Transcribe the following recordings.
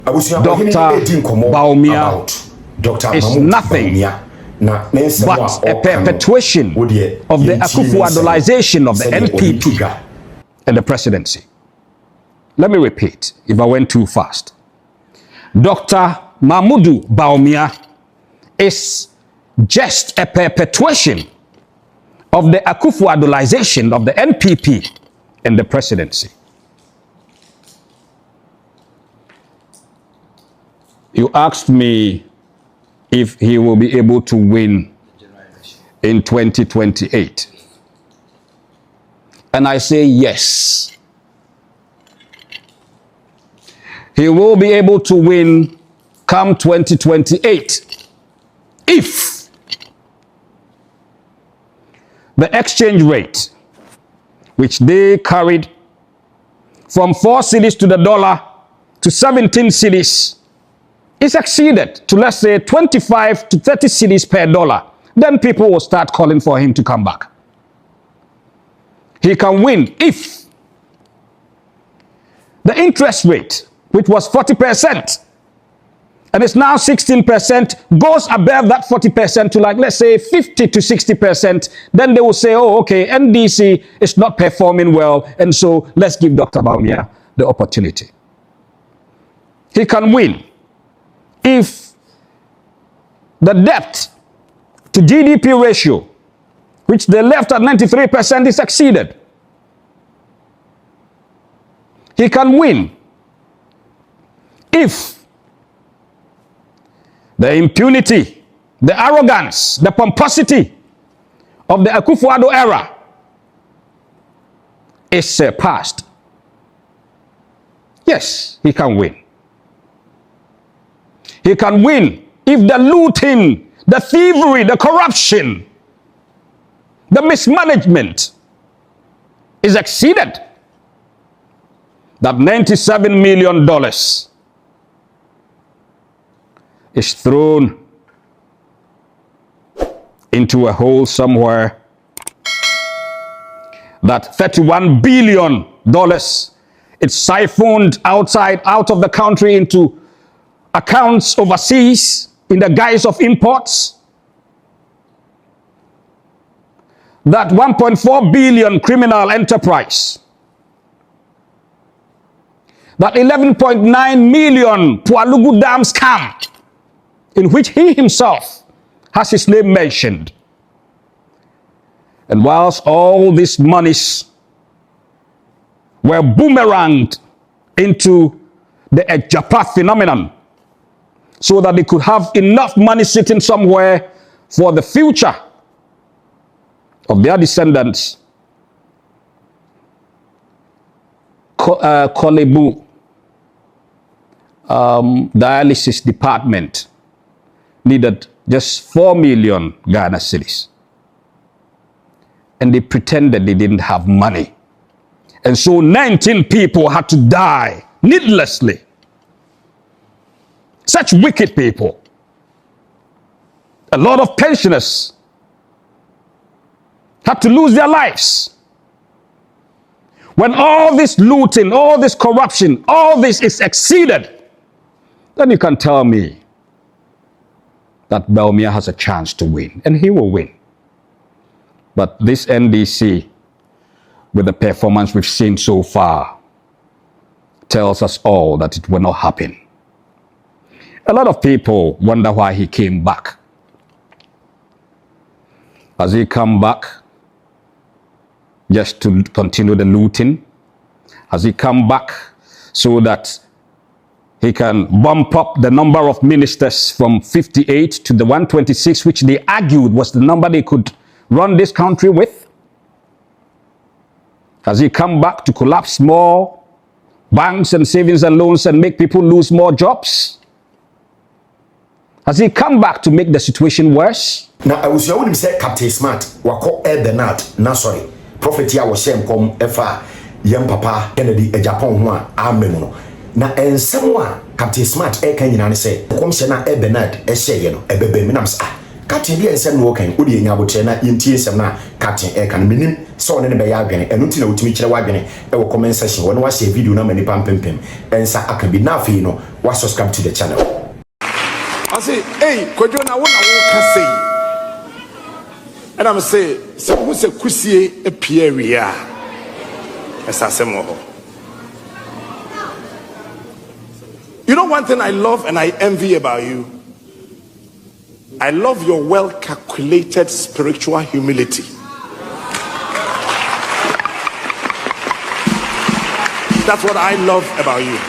Dr. Barwumia is nothing but a perpetuation of the Akufo-Adolization of the NPP and the presidency. Let me repeat if I went too fast. Dr. Barwumia is just a perpetuation of the Akufo-Adolization of the NPP and the presidency. You asked me if he will be able to win in 2028. And I say yes. He will be able to win come 2028 if the exchange rate, which they carried from 4 cedis to the dollar to 17 cedis, is exceeded to, let's say, 25 to 30 cedis per dollar, then people will start calling for him to come back. He can win if the interest rate, which was 40%, and it's now 16%, goes above that 40% to, like, let's say 50 to 60%, then they will say, oh, okay, NDC is not performing well, and so let's give Dr. Barwumia the opportunity. He can win if the debt to GDP ratio, which they left at 93%, is exceeded. He can win if the impunity, the arrogance, the pomposity of the Akufo-Addo era is surpassed. Yes, he can win. He can win if the looting, the thievery, the corruption, the mismanagement is exceeded. That $97 million is thrown into a hole somewhere. That $31 billion is siphoned out of the country into accounts overseas in the guise of imports. That 1.4 billion criminal enterprise. That 11.9 million Pualugu Dam scam, in which he himself has his name mentioned. And whilst all these monies were boomeranged into the ghpagetv phenomenon, so that they could have enough money sitting somewhere for the future of their descendants, Kolebu dialysis department needed just 4 million Ghana cedis. And they pretended they didn't have money. And so 19 people had to die needlessly. Such wicked people. A lot of pensioners had to lose their lives. When all this looting, all this corruption, all this is exceeded, then you can tell me that Barwumia has a chance to win, and he will win. But this NDC, with the performance we've seen so far, tells us all that it will not happen. A lot of people wonder why he came back. Has he come back just to continue the looting? Has he come back so that he can bump up the number of ministers from 58 to the 126, which they argued was the number they could run this country with? Has he come back to collapse more banks and savings and loans and make people lose more jobs? Has he come back to make the situation worse? Now, I was going to say Captain Smart, wako Benald, na sorry, prophet ya washem kom efa yam papa Kennedy e Japan ho amen. Na ensem a Captain Smart e kan nyina ne say, kom se na Benald e hye ye no, ebebe mi nam sa Captain be ensem no kan odi enya abotre na yentie ensem na captain e kan menim so ne be ya adwene eno ti na otimi kire wadwene e wo comment section wo no wa share video na mani pampempem ensa aka bi na afi no wa subscribe to the channel. I say, hey, Kojo na wo can say. And I'm say, so who say kusie e pierre esa semo. You know one thing I love and I envy about you? I love your well-calculated spiritual humility. That's what I love about you.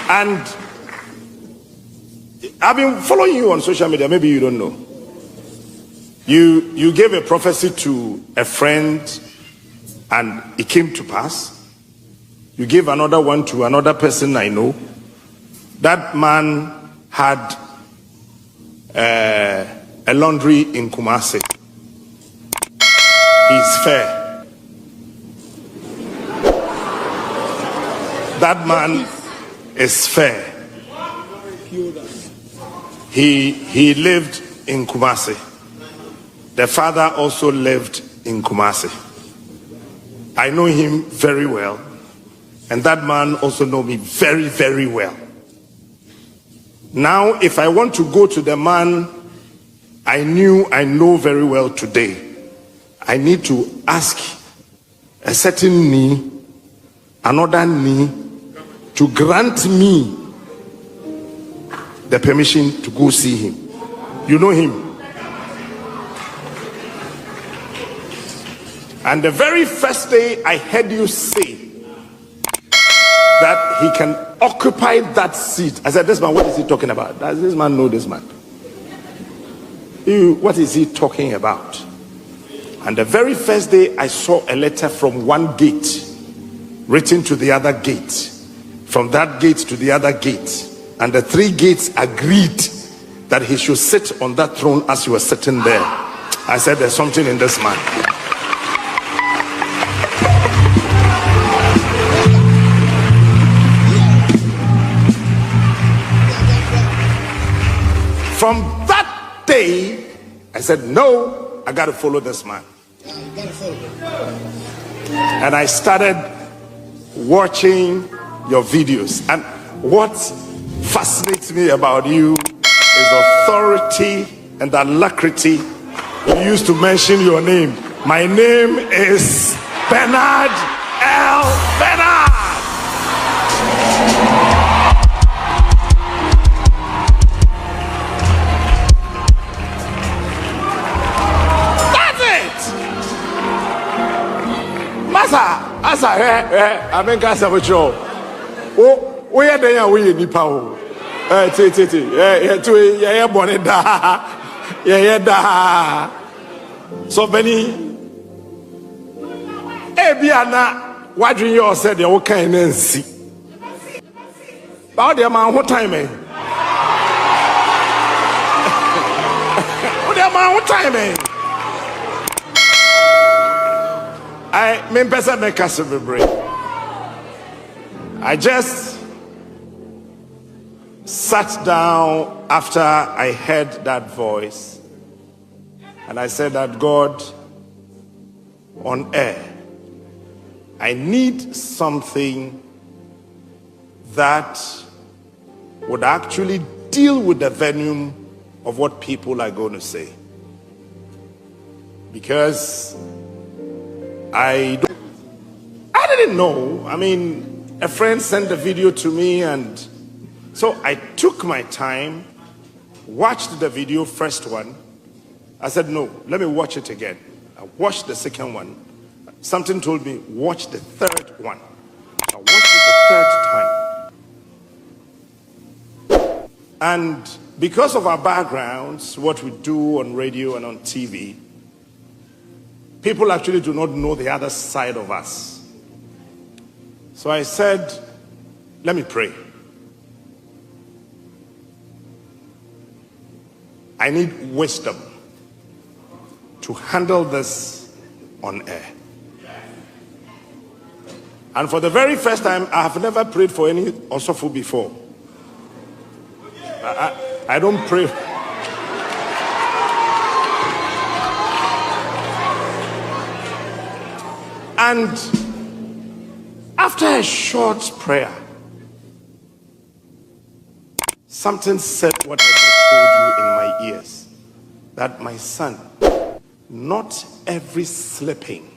And I've been following you on social media. Maybe you don't know. You gave a prophecy to a friend and it came to pass. You gave another one to another person I know. That man had a laundry in Kumasi. He's fair. That man is fair. He lived in Kumasi. The father also lived in Kumasi. I know him very well, and that man also know me very, very well. Now, if I want to go to the man I know very well today, I need to ask a certain knee, another knee, to grant me the permission to go see him. You know him. And the very first day I heard you say that he can occupy that seat, I said, this man, what is he talking about? Does this man know this man? What is he talking about? And the very first day I saw a letter from one gate written to the other gate, from that gate to the other gate, and the three gates agreed that he should sit on that throne as he was sitting there. I said, there's something in this man. From that day, I said, no, I got to follow this man. And I started watching your videos. And what fascinates me about you is authority and alacrity. You used to mention your name. My name is Benald. Asa I mean cancer with you. Oh, we are there we ni power. Yeah born da. Yeah da. So many Ebiana wadwin you said you can nancy. About the man what time eh? What the man what time eh? I just sat down after I heard that voice and I said that God, on air, I need something that would actually deal with the venom of what people are going to say, because I didn't know. I mean, a friend sent the video to me, and so I took my time, watched the video, first one. I said, no, let me watch it again. I watched the second one. Something told me, watch the third one. I watched it the third time. And because of our backgrounds, what we do on radio and on TV, people actually do not know the other side of us. So I said, let me pray. I need wisdom to handle this on air. And for the very first time, I have never prayed for any osofu before. I don't pray. And after a short prayer, something said what I just told you in my ears, that my son, not every sleeping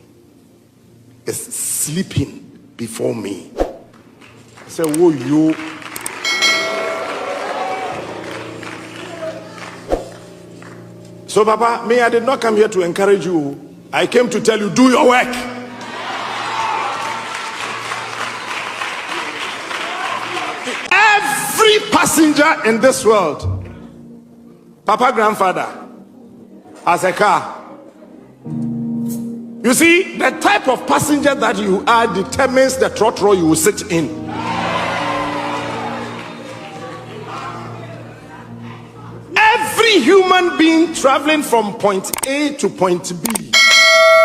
is sleeping before me. I said, whoa, you. So, Papa, me, I did not come here to encourage you. I came to tell you, do your work. Every passenger in this world, Papa, grandfather, has a car. You see, the type of passenger that you are determines the trotro you will sit in. Every human being traveling from point A to point B,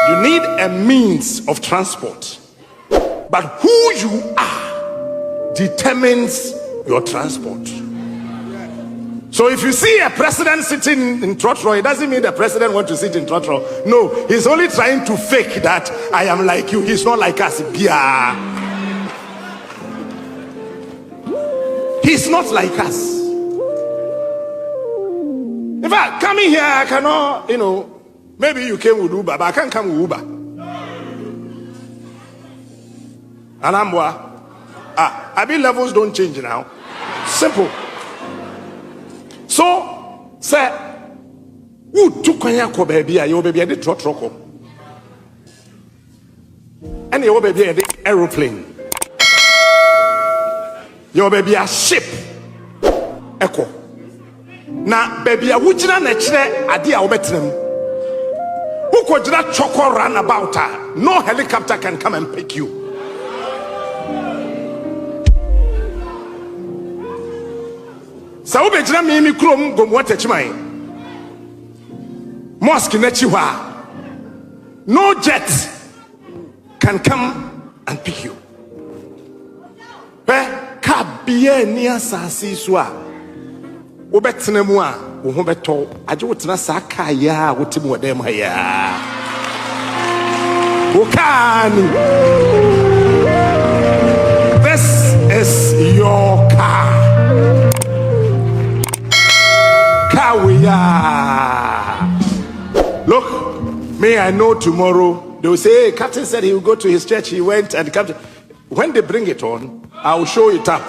you need a means of transport. But who you are determines your transport. So if you see a president sitting in trotro, it doesn't mean the president wants to sit in trotro. No, he's only trying to fake that I am like you. He's not like us. Yeah. He's not like us. In fact, coming here, I cannot, maybe you came with Uber, but I can't come with Uber. And I'm what? I mean, levels don't change now. Simple. So, say, who took Kanyako baby? Your baby had the trotro. And your baby had the aeroplane. Your baby a ship. Echo. Now, baby, a wujina netre adia obetrem. Who could that choco run about her? No helicopter can come and pick you. So be jina me krom gom watechman. Mosque nechiwa. No jet can come and pick you. Be kabie ni asasi so wobetena mu a wo ho beto age wotena saka ya wotim wodem ha ya wokani. This is your car. We are. Look, may I know tomorrow they will say, hey, Captain said he will go to his church, he went and Captain. When they bring it on, I will show it up.